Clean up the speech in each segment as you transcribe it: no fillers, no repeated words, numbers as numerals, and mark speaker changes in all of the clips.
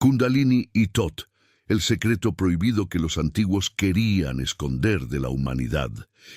Speaker 1: Kundalini y Tot, el secreto prohibido que los antiguos querían esconder de la humanidad.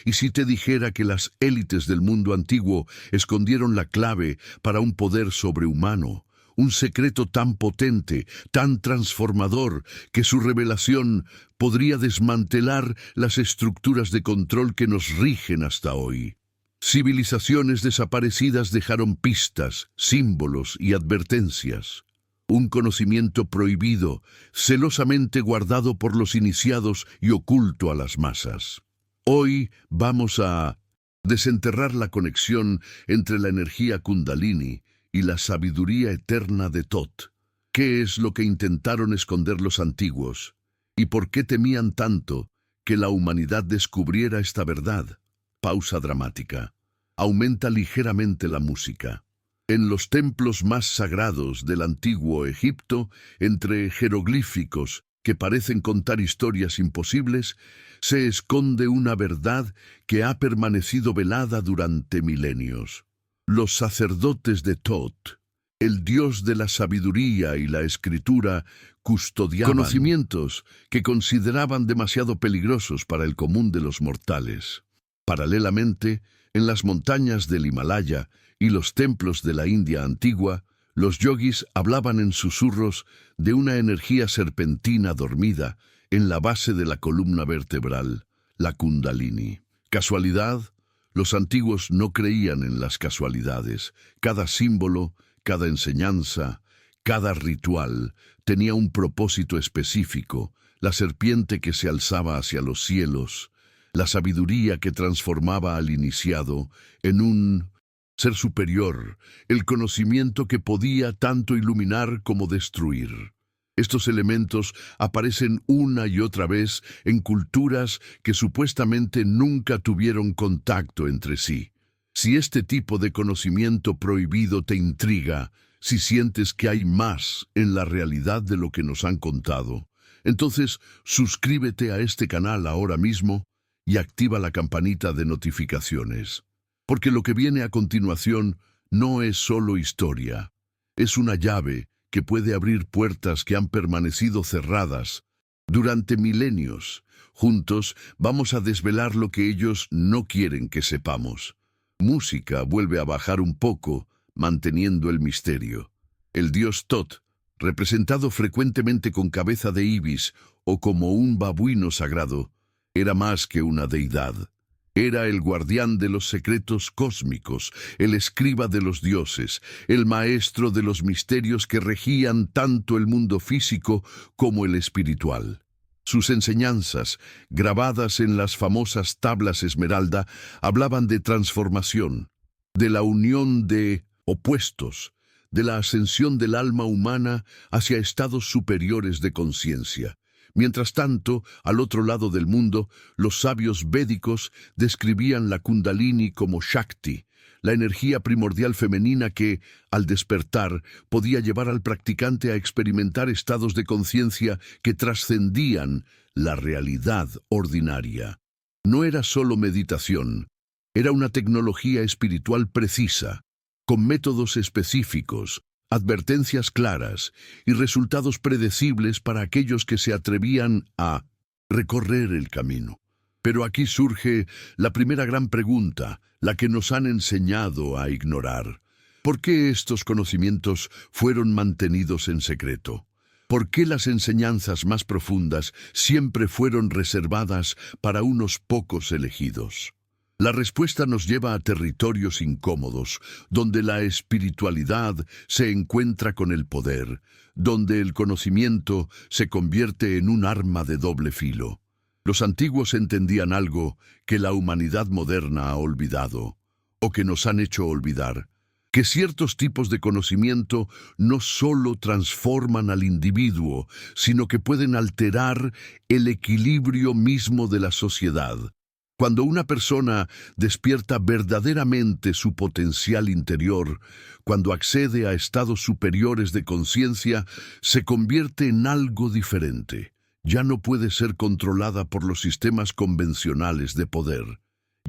Speaker 1: Y si te dijera que las élites del mundo antiguo escondieron la clave para un poder sobrehumano, un secreto tan potente, tan transformador, que su revelación podría desmantelar las estructuras de control que nos rigen hasta hoy. Civilizaciones desaparecidas dejaron pistas, símbolos y advertencias. Un conocimiento prohibido, celosamente guardado por los iniciados y oculto a las masas. Hoy vamos a desenterrar la conexión entre la energía Kundalini y la sabiduría eterna de Tot. ¿Qué es lo que intentaron esconder los antiguos? ¿Y por qué temían tanto que la humanidad descubriera esta verdad? Pausa dramática. Aumenta ligeramente la música. En los templos más sagrados del antiguo Egipto, entre jeroglíficos que parecen contar historias imposibles, se esconde una verdad que ha permanecido velada durante milenios. Los sacerdotes de Tot, el dios de la sabiduría y la escritura, custodiaban conocimientos que consideraban demasiado peligrosos para el común de los mortales. Paralelamente, en las montañas del Himalaya y los templos de la India antigua, los yogis hablaban en susurros de una energía serpentina dormida en la base de la columna vertebral, la Kundalini. ¿Casualidad? Los antiguos no creían en las casualidades. Cada símbolo, cada enseñanza, cada ritual tenía un propósito específico: la serpiente que se alzaba hacia los cielos, la sabiduría que transformaba al iniciado en un ser superior, el conocimiento que podía tanto iluminar como destruir. Estos elementos aparecen una y otra vez en culturas que supuestamente nunca tuvieron contacto entre sí. Si este tipo de conocimiento prohibido te intriga, si sientes que hay más en la realidad de lo que nos han contado, entonces suscríbete a este canal ahora mismo y activa la campanita de notificaciones. Porque lo que viene a continuación no es solo historia, es una llave que puede abrir puertas que han permanecido cerradas durante milenios. Juntos vamos a desvelar lo que ellos no quieren que sepamos. Música vuelve a bajar un poco, manteniendo el misterio. El dios Tot, representado frecuentemente con cabeza de ibis o como un babuino sagrado, era más que una deidad. Era el guardián de los secretos cósmicos, el escriba de los dioses, el maestro de los misterios que regían tanto el mundo físico como el espiritual. Sus enseñanzas, grabadas en las famosas tablas esmeralda, hablaban de transformación, de la unión de opuestos, de la ascensión del alma humana hacia estados superiores de conciencia. Mientras tanto, al otro lado del mundo, los sabios védicos describían la Kundalini como Shakti, la energía primordial femenina que, al despertar, podía llevar al practicante a experimentar estados de conciencia que trascendían la realidad ordinaria. No era solo meditación, era una tecnología espiritual precisa, con métodos específicos, advertencias claras y resultados predecibles para aquellos que se atrevían a recorrer el camino. Pero aquí surge la primera gran pregunta, la que nos han enseñado a ignorar. ¿Por qué estos conocimientos fueron mantenidos en secreto? ¿Por qué las enseñanzas más profundas siempre fueron reservadas para unos pocos elegidos? La respuesta nos lleva a territorios incómodos, donde la espiritualidad se encuentra con el poder, donde el conocimiento se convierte en un arma de doble filo. Los antiguos entendían algo que la humanidad moderna ha olvidado, o que nos han hecho olvidar, que ciertos tipos de conocimiento no solo transforman al individuo, sino que pueden alterar el equilibrio mismo de la sociedad. Cuando una persona despierta verdaderamente su potencial interior, cuando accede a estados superiores de conciencia, se convierte en algo diferente. Ya no puede ser controlada por los sistemas convencionales de poder.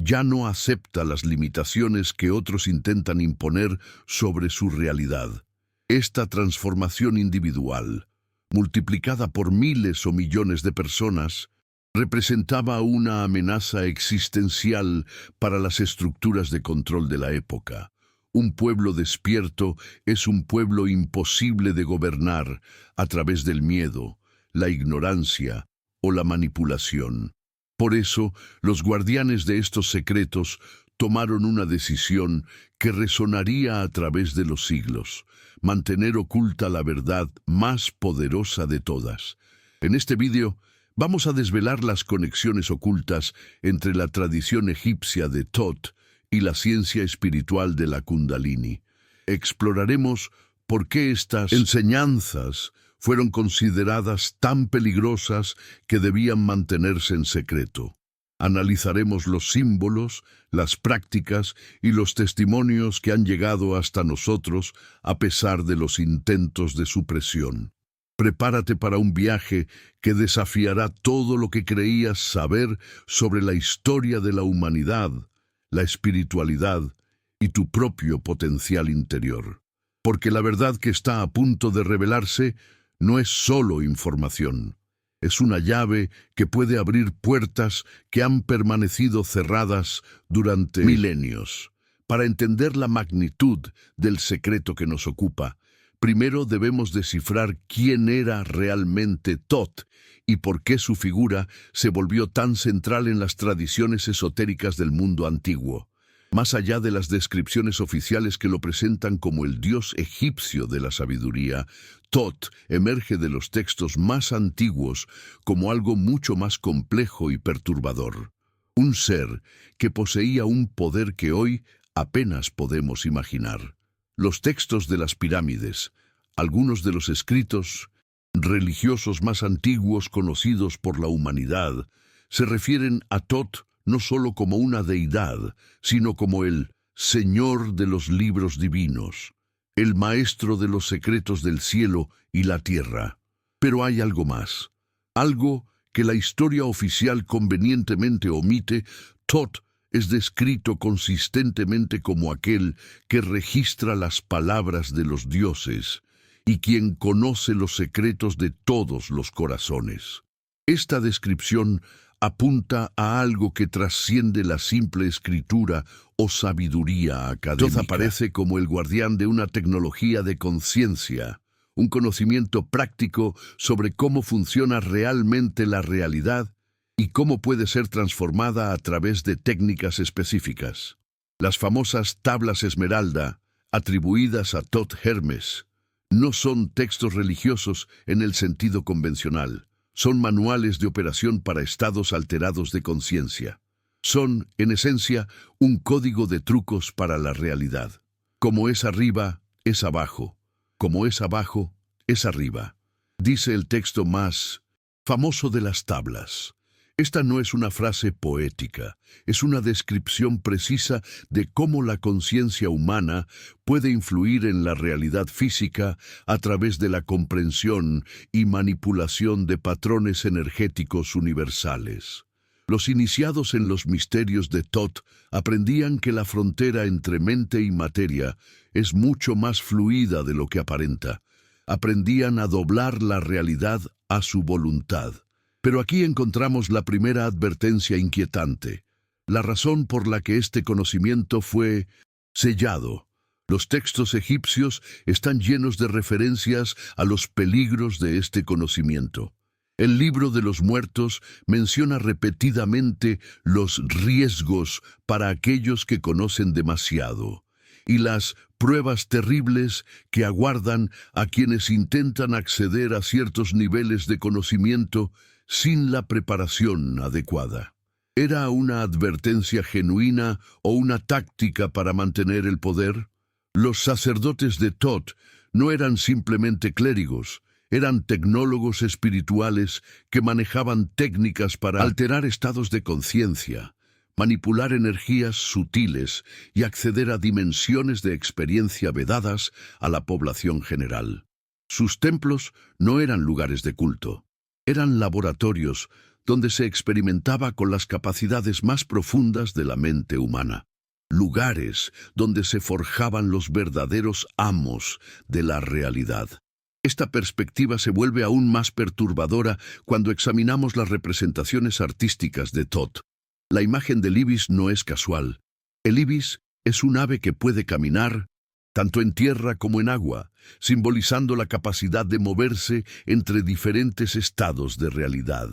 Speaker 1: Ya no acepta las limitaciones que otros intentan imponer sobre su realidad. Esta transformación individual, multiplicada por miles o millones de personas, representaba una amenaza existencial para las estructuras de control de la época. Un pueblo despierto es un pueblo imposible de gobernar a través del miedo, la ignorancia o la manipulación. Por eso, los guardianes de estos secretos tomaron una decisión que resonaría a través de los siglos: mantener oculta la verdad más poderosa de todas. En este vídeo vamos a desvelar las conexiones ocultas entre la tradición egipcia de Thoth y la ciencia espiritual de la Kundalini. Exploraremos por qué estas enseñanzas fueron consideradas tan peligrosas que debían mantenerse en secreto. Analizaremos los símbolos, las prácticas y los testimonios que han llegado hasta nosotros a pesar de los intentos de supresión. Prepárate para un viaje que desafiará todo lo que creías saber sobre la historia de la humanidad, la espiritualidad y tu propio potencial interior. Porque la verdad que está a punto de revelarse no es solo información. Es una llave que puede abrir puertas que han permanecido cerradas durante milenios. Para entender la magnitud del secreto que nos ocupa, primero debemos descifrar quién era realmente Thoth y por qué su figura se volvió tan central en las tradiciones esotéricas del mundo antiguo. Más allá de las descripciones oficiales que lo presentan como el dios egipcio de la sabiduría, Thoth emerge de los textos más antiguos como algo mucho más complejo y perturbador. Un ser que poseía un poder que hoy apenas podemos imaginar. Los textos de las pirámides, algunos de los escritos religiosos más antiguos conocidos por la humanidad, se refieren a Thoth no solo como una deidad, sino como el Señor de los libros divinos, el maestro de los secretos del cielo y la tierra. Pero hay algo más, algo que la historia oficial convenientemente omite. Thoth es descrito consistentemente como aquel que registra las palabras de los dioses y quien conoce los secretos de todos los corazones. Esta descripción apunta a algo que trasciende la simple escritura o sabiduría académica. Thoth aparece como el guardián de una tecnología de conciencia, un conocimiento práctico sobre cómo funciona realmente la realidad y cómo puede ser transformada a través de técnicas específicas. Las famosas tablas esmeralda, atribuidas a Thoth Hermes, no son textos religiosos en el sentido convencional. Son manuales de operación para estados alterados de conciencia. Son, en esencia, un código de trucos para la realidad. Como es arriba, es abajo. Como es abajo, es arriba. Dice el texto más famoso de las tablas. Esta no es una frase poética, es una descripción precisa de cómo la conciencia humana puede influir en la realidad física a través de la comprensión y manipulación de patrones energéticos universales. Los iniciados en los misterios de Thoth aprendían que la frontera entre mente y materia es mucho más fluida de lo que aparenta. Aprendían a doblar la realidad a su voluntad. Pero aquí encontramos la primera advertencia inquietante, la razón por la que este conocimiento fue sellado. Los textos egipcios están llenos de referencias a los peligros de este conocimiento. El libro de los muertos menciona repetidamente los riesgos para aquellos que conocen demasiado y las pruebas terribles que aguardan a quienes intentan acceder a ciertos niveles de conocimiento sin la preparación adecuada. ¿Era una advertencia genuina o una táctica para mantener el poder? Los sacerdotes de Thoth no eran simplemente clérigos, eran tecnólogos espirituales que manejaban técnicas para alterar estados de conciencia, manipular energías sutiles y acceder a dimensiones de experiencia vedadas a la población general. Sus templos no eran lugares de culto. Eran laboratorios donde se experimentaba con las capacidades más profundas de la mente humana. Lugares donde se forjaban los verdaderos amos de la realidad. Esta perspectiva se vuelve aún más perturbadora cuando examinamos las representaciones artísticas de Thoth. La imagen del ibis no es casual. El ibis es un ave que puede caminar, tanto en tierra como en agua, simbolizando la capacidad de moverse entre diferentes estados de realidad.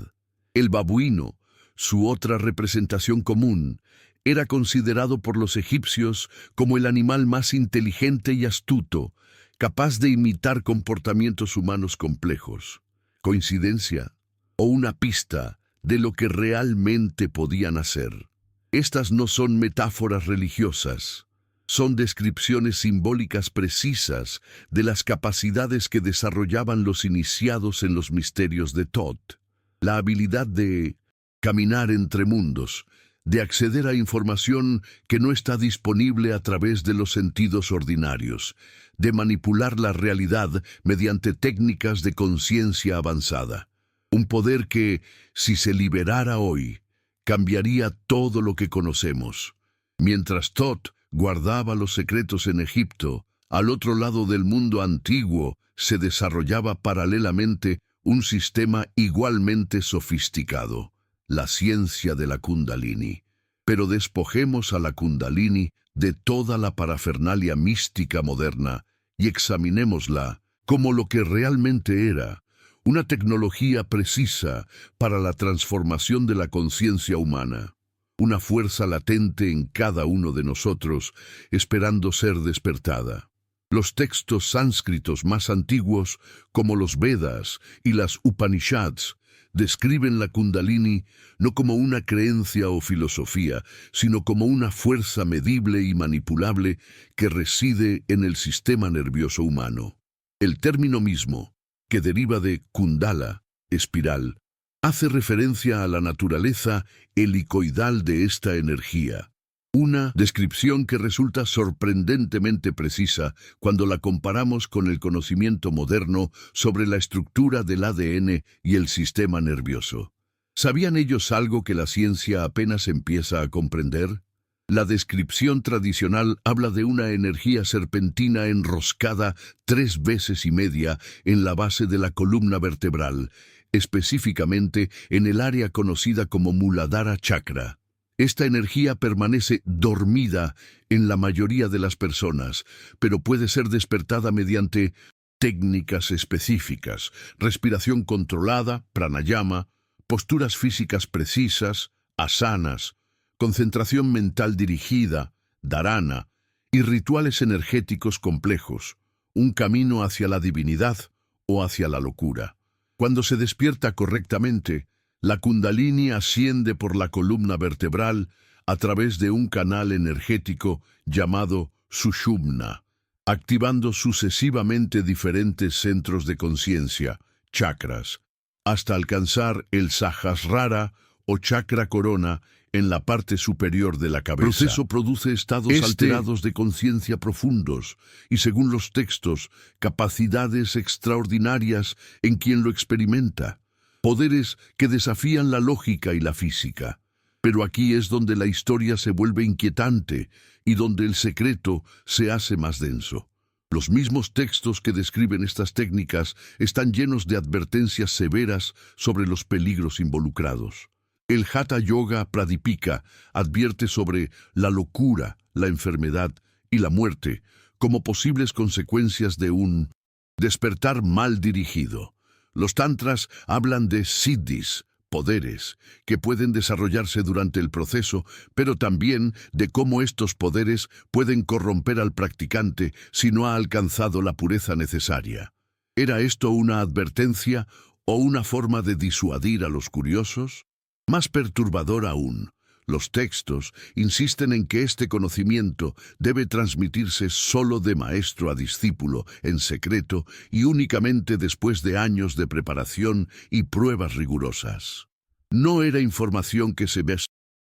Speaker 1: El babuino, su otra representación común, era considerado por los egipcios como el animal más inteligente y astuto, capaz de imitar comportamientos humanos complejos. ¿Coincidencia o una pista de lo que realmente podían hacer? Estas no son metáforas religiosas, son descripciones simbólicas precisas de las capacidades que desarrollaban los iniciados en los misterios de Thoth. La habilidad de caminar entre mundos, de acceder a información que no está disponible a través de los sentidos ordinarios, de manipular la realidad mediante técnicas de conciencia avanzada. Un poder que, si se liberara hoy, cambiaría todo lo que conocemos. Mientras Thoth guardaba los secretos en Egipto, al otro lado del mundo antiguo se desarrollaba paralelamente un sistema igualmente sofisticado, la ciencia de la Kundalini. Pero despojemos a la Kundalini de toda la parafernalia mística moderna y examinémosla como lo que realmente era, una tecnología precisa para la transformación de la conciencia humana, una fuerza latente en cada uno de nosotros, esperando ser despertada. Los textos sánscritos más antiguos, como los Vedas y las Upanishads, describen la Kundalini no como una creencia o filosofía, sino como una fuerza medible y manipulable que reside en el sistema nervioso humano. El término mismo, que deriva de Kundala, espiral, hace referencia a la naturaleza helicoidal de esta energía. Una descripción que resulta sorprendentemente precisa cuando la comparamos con el conocimiento moderno sobre la estructura del ADN y el sistema nervioso. ¿Sabían ellos algo que la ciencia apenas empieza a comprender? La descripción tradicional habla de una energía serpentina enroscada 3,5 veces en la base de la columna vertebral, específicamente en el área conocida como Muladhara Chakra. Esta energía permanece dormida en la mayoría de las personas, pero puede ser despertada mediante técnicas específicas, respiración controlada, pranayama, posturas físicas precisas, asanas, concentración mental dirigida, dharana, y rituales energéticos complejos, un camino hacia la divinidad o hacia la locura. Cuando se despierta correctamente, la Kundalini asciende por la columna vertebral a través de un canal energético llamado Sushumna, activando sucesivamente diferentes centros de conciencia, chakras, hasta alcanzar el Sahasrara o chakra corona en la parte superior de la cabeza. El proceso produce estados alterados de conciencia profundos y, según los textos, capacidades extraordinarias en quien lo experimenta. Poderes que desafían la lógica y la física. Pero aquí es donde la historia se vuelve inquietante y donde el secreto se hace más denso. Los mismos textos que describen estas técnicas están llenos de advertencias severas sobre los peligros involucrados. El Hatha Yoga Pradipika advierte sobre la locura, la enfermedad y la muerte como posibles consecuencias de un despertar mal dirigido. Los tantras hablan de siddhis, poderes, que pueden desarrollarse durante el proceso, pero también de cómo estos poderes pueden corromper al practicante si no ha alcanzado la pureza necesaria. ¿Era esto una advertencia o una forma de disuadir a los curiosos? Más perturbador aún, los textos insisten en que este conocimiento debe transmitirse solo de maestro a discípulo, en secreto y únicamente después de años de preparación y pruebas rigurosas. No era información que se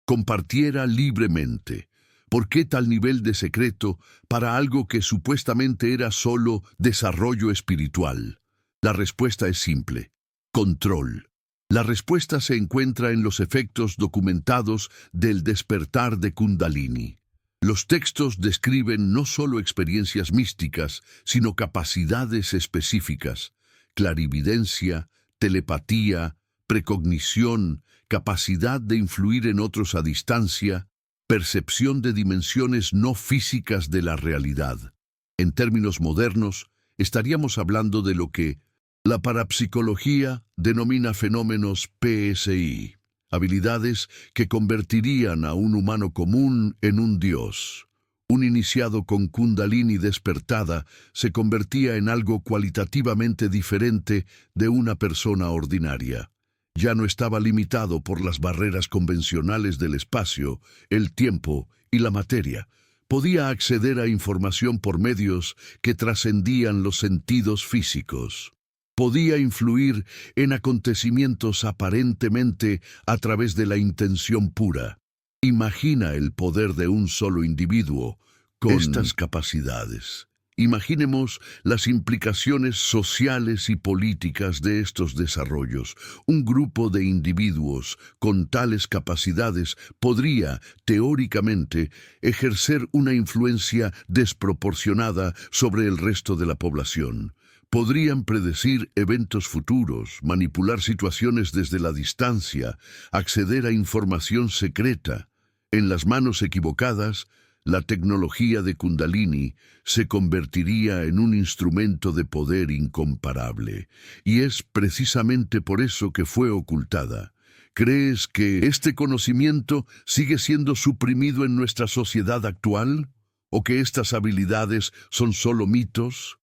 Speaker 1: compartiera libremente. ¿Por qué tal nivel de secreto para algo que supuestamente era solo desarrollo espiritual? La respuesta es simple: control. La respuesta se encuentra en los efectos documentados del despertar de Kundalini. Los textos describen no solo experiencias místicas, sino capacidades específicas: clarividencia, telepatía, precognición, capacidad de influir en otros a distancia, percepción de dimensiones no físicas de la realidad. En términos modernos, estaríamos hablando de lo que la parapsicología denomina fenómenos PSI, habilidades que convertirían a un humano común en un dios. Un iniciado con Kundalini despertada se convertía en algo cualitativamente diferente de una persona ordinaria. Ya no estaba limitado por las barreras convencionales del espacio, el tiempo y la materia. Podía acceder a información por medios que trascendían los sentidos físicos. Podía influir en acontecimientos aparentemente a través de la intención pura. Imagina el poder de un solo individuo con estas capacidades. Imaginemos las implicaciones sociales y políticas de estos desarrollos. Un grupo de individuos con tales capacidades podría, teóricamente, ejercer una influencia desproporcionada sobre el resto de la población. Podrían predecir eventos futuros, manipular situaciones desde la distancia, acceder a información secreta. En las manos equivocadas, la tecnología de Kundalini se convertiría en un instrumento de poder incomparable, y es precisamente por eso que fue ocultada. ¿Crees que este conocimiento sigue siendo suprimido en nuestra sociedad actual? ¿O que estas habilidades son solo mitos?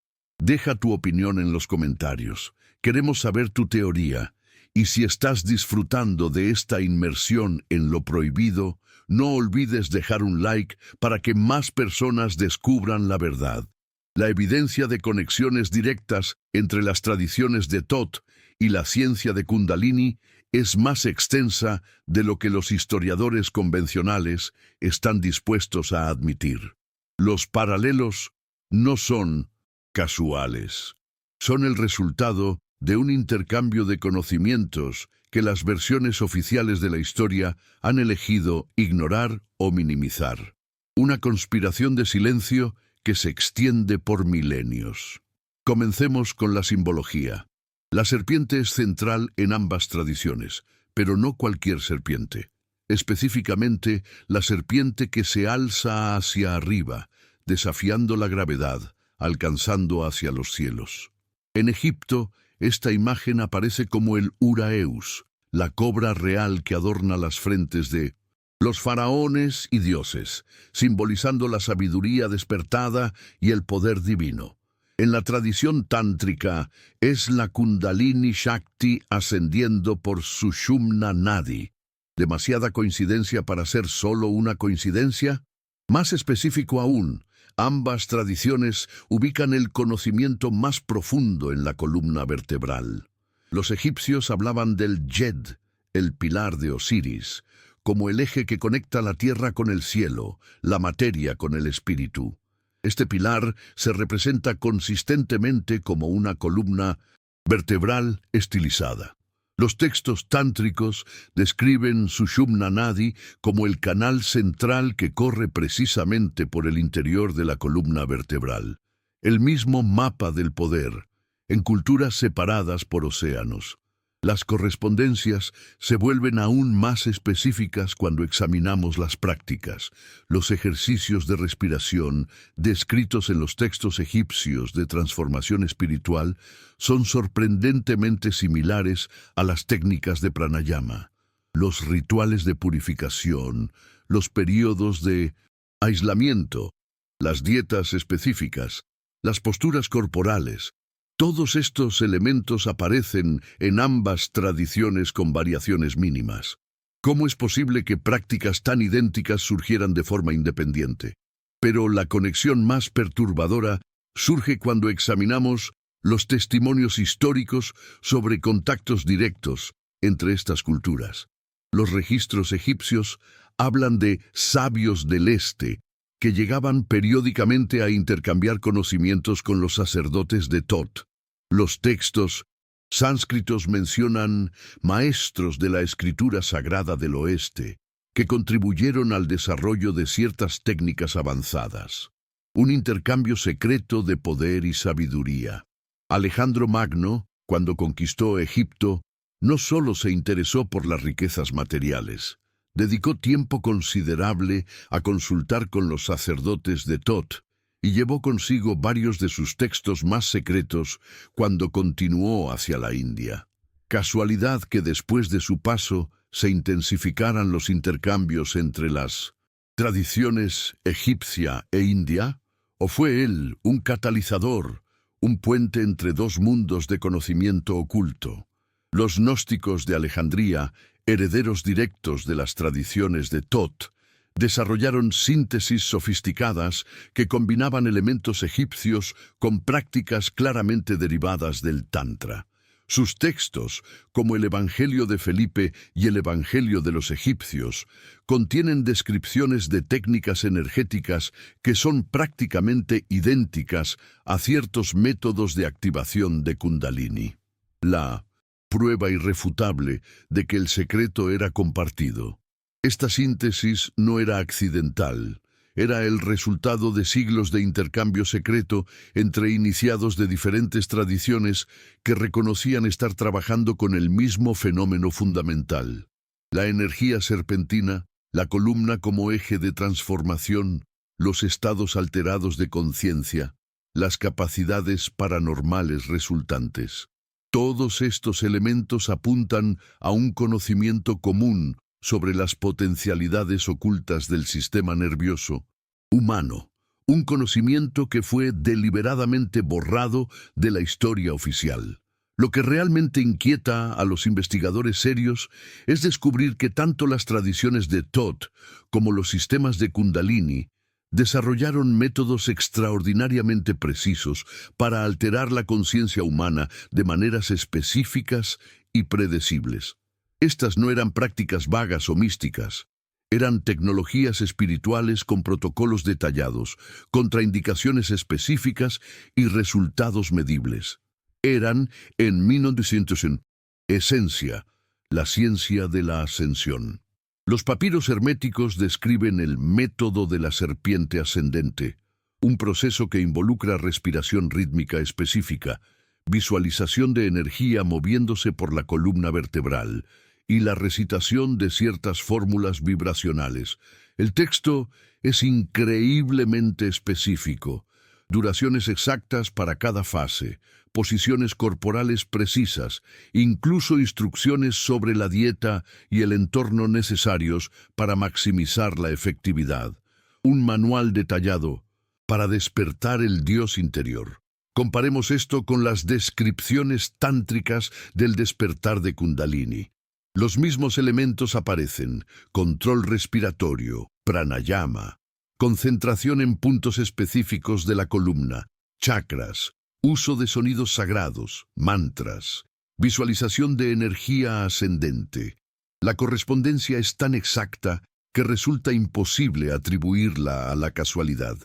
Speaker 1: Deja tu opinión en los comentarios. Queremos saber tu teoría. Y si estás disfrutando de esta inmersión en lo prohibido, no olvides dejar un like para que más personas descubran la verdad. La evidencia de conexiones directas entre las tradiciones de Thoth y la ciencia de Kundalini es más extensa de lo que los historiadores convencionales están dispuestos a admitir. Los paralelos no son casuales. Son el resultado de un intercambio de conocimientos que las versiones oficiales de la historia han elegido ignorar o minimizar. Una conspiración de silencio que se extiende por milenios. Comencemos con la simbología. La serpiente es central en ambas tradiciones, pero no cualquier serpiente. Específicamente, la serpiente que se alza hacia arriba, desafiando la gravedad, alcanzando hacia los cielos. En Egipto, esta imagen aparece como el Uraeus, la cobra real que adorna las frentes de los faraones y dioses, simbolizando la sabiduría despertada y el poder divino. En la tradición tántrica, es la Kundalini Shakti ascendiendo por Sushumna Nadi. ¿Demasiada coincidencia para ser solo una coincidencia? Más específico aún, ambas tradiciones ubican el conocimiento más profundo en la columna vertebral. Los egipcios hablaban del Yed, el pilar de Osiris, como el eje que conecta la tierra con el cielo, la materia con el espíritu. Este pilar se representa consistentemente como una columna vertebral estilizada. Los textos tántricos describen Sushumna Nadi como el canal central que corre precisamente por el interior de la columna vertebral, el mismo mapa del poder, en culturas separadas por océanos. Las correspondencias se vuelven aún más específicas cuando examinamos las prácticas. Los ejercicios de respiración descritos en los textos egipcios de transformación espiritual son sorprendentemente similares a las técnicas de pranayama. Los rituales de purificación, los periodos de aislamiento, las dietas específicas, las posturas corporales, todos estos elementos aparecen en ambas tradiciones con variaciones mínimas. ¿Cómo es posible que prácticas tan idénticas surgieran de forma independiente? Pero la conexión más perturbadora surge cuando examinamos los testimonios históricos sobre contactos directos entre estas culturas. Los registros egipcios hablan de sabios del este que llegaban periódicamente a intercambiar conocimientos con los sacerdotes de Thoth. Los textos sánscritos mencionan maestros de la escritura sagrada del oeste, que contribuyeron al desarrollo de ciertas técnicas avanzadas. Un intercambio secreto de poder y sabiduría. Alejandro Magno, cuando conquistó Egipto, no solo se interesó por las riquezas materiales, dedicó tiempo considerable a consultar con los sacerdotes de Tot y llevó consigo varios de sus textos más secretos cuando continuó hacia la India. Casualidad que después de su paso se intensificaran los intercambios entre las tradiciones egipcia e india, ¿o fue él un catalizador, un puente entre dos mundos de conocimiento oculto? Los gnósticos de Alejandría, herederos directos de las tradiciones de Tot, desarrollaron síntesis sofisticadas que combinaban elementos egipcios con prácticas claramente derivadas del Tantra. Sus textos, como el Evangelio de Felipe y el Evangelio de los egipcios, contienen descripciones de técnicas energéticas que son prácticamente idénticas a ciertos métodos de activación de Kundalini. La prueba irrefutable de que el secreto era compartido. Esta síntesis no era accidental, era el resultado de siglos de intercambio secreto entre iniciados de diferentes tradiciones que reconocían estar trabajando con el mismo fenómeno fundamental. La energía serpentina, la columna como eje de transformación, los estados alterados de conciencia, las capacidades paranormales resultantes. Todos estos elementos apuntan a un conocimiento común sobre las potencialidades ocultas del sistema nervioso humano, un conocimiento que fue deliberadamente borrado de la historia oficial. Lo que realmente inquieta a los investigadores serios es descubrir que tanto las tradiciones de Tot como los sistemas de Kundalini desarrollaron métodos extraordinariamente precisos para alterar la conciencia humana de maneras específicas y predecibles. Estas no eran prácticas vagas o místicas, eran tecnologías espirituales con protocolos detallados, contraindicaciones específicas y resultados medibles. Eran, en 1900, en esencia, la ciencia de la ascensión. Los papiros herméticos describen el método de la serpiente ascendente, un proceso que involucra respiración rítmica específica, visualización de energía moviéndose por la columna vertebral, y la recitación de ciertas fórmulas vibracionales. El texto es increíblemente específico, duraciones exactas para cada fase, posiciones corporales precisas, incluso instrucciones sobre la dieta y el entorno necesarios para maximizar la efectividad. Un manual detallado para despertar el Dios interior. Comparemos esto con las descripciones tántricas del despertar de Kundalini. Los mismos elementos aparecen: control respiratorio, pranayama, concentración en puntos específicos de la columna, chakras, uso de sonidos sagrados, mantras, visualización de energía ascendente. La correspondencia es tan exacta que resulta imposible atribuirla a la casualidad.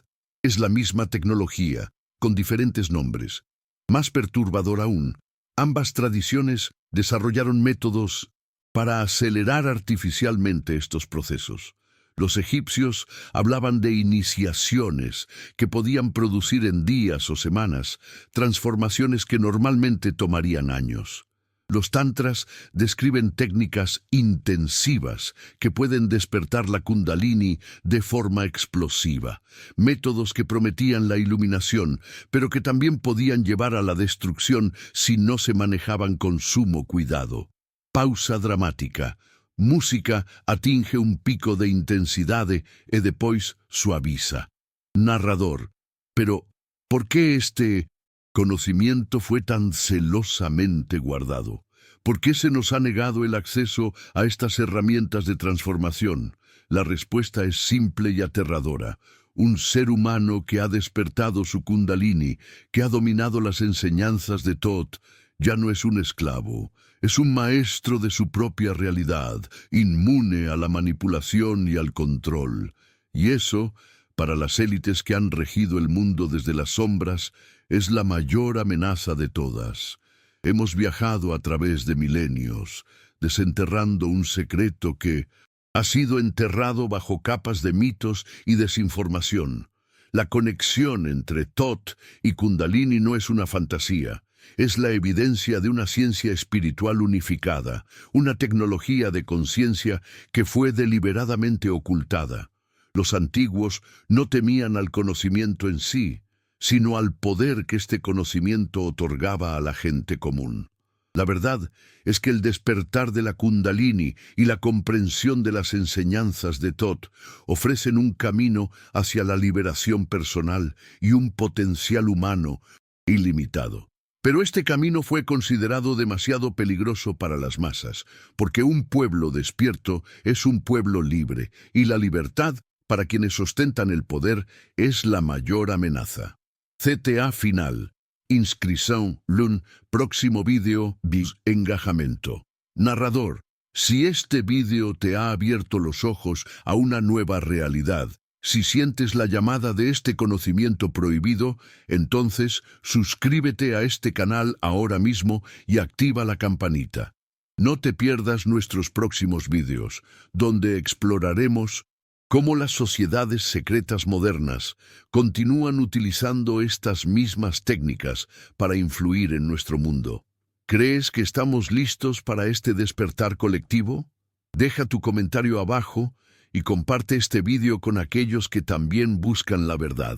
Speaker 1: Es la misma tecnología, con diferentes nombres. Más perturbador aún, ambas tradiciones desarrollaron métodos para acelerar artificialmente estos procesos. Los egipcios hablaban de iniciaciones que podían producir en días o semanas transformaciones que normalmente tomarían años. Los tantras describen técnicas intensivas que pueden despertar la Kundalini de forma explosiva, métodos que prometían la iluminación, pero que también podían llevar a la destrucción si no se manejaban con sumo cuidado. Pausa dramática. Música atinge un pico de intensidade e depois suaviza. Narrador. Pero, ¿por qué este conocimiento fue tan celosamente guardado? ¿Por qué se nos ha negado el acceso a estas herramientas de transformación? La respuesta es simple y aterradora. Un ser humano que ha despertado su Kundalini, que ha dominado las enseñanzas de Tot, ya no es un esclavo. Es un maestro de su propia realidad, inmune a la manipulación y al control. Y eso, para las élites que han regido el mundo desde las sombras, es la mayor amenaza de todas. Hemos viajado a través de milenios, desenterrando un secreto que Ha sido enterrado bajo capas de mitos y desinformación. La conexión entre Thoth y Kundalini no es una fantasía, es la evidencia de una ciencia espiritual unificada, una tecnología de conciencia que fue deliberadamente ocultada. Los antiguos no temían al conocimiento en sí, sino al poder que este conocimiento otorgaba a la gente común. La verdad es que el despertar de la Kundalini y la comprensión de las enseñanzas de Thoth ofrecen un camino hacia la liberación personal y un potencial humano ilimitado. Pero este camino fue considerado demasiado peligroso para las masas, porque un pueblo despierto es un pueblo libre, y la libertad, para quienes ostentan el poder, es la mayor amenaza. CTA final. Inscripción, LUN, próximo vídeo, engajamento. Narrador, si este vídeo te ha abierto los ojos a una nueva realidad, si sientes la llamada de este conocimiento prohibido, entonces suscríbete a este canal ahora mismo y activa la campanita. No te pierdas nuestros próximos vídeos, donde exploraremos cómo las sociedades secretas modernas continúan utilizando estas mismas técnicas para influir en nuestro mundo. ¿Crees que estamos listos para este despertar colectivo? Deja tu comentario abajo y comparte este vídeo con aquellos que también buscan la verdad.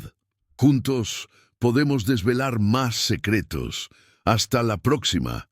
Speaker 1: Juntos podemos desvelar más secretos. Hasta la próxima.